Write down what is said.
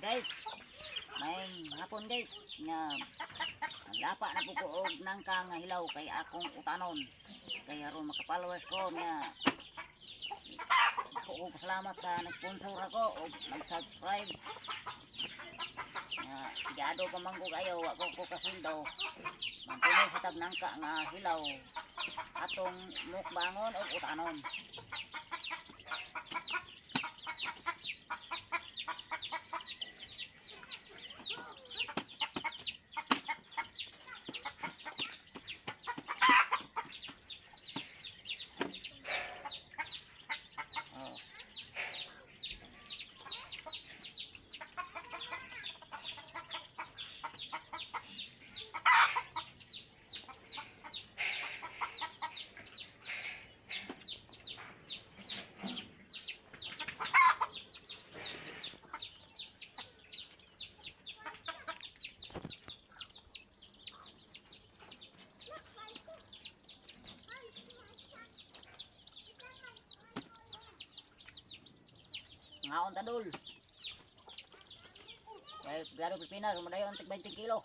Guys, may hapon guys nga lapa na po og nangka nga hilaw kay akong utanon. Kaya aron maka-followers ko nga ako salamat sa nag-sponsor ako o nag-subscribe. Gado ka man ko kayo, wako ko kasundo. Mantuloy sa tagnangka nga hilaw atong mukbangon o utanon. Ngaon tadol. Kaya garo Pilipinas, rumadayon tig 20 kilo.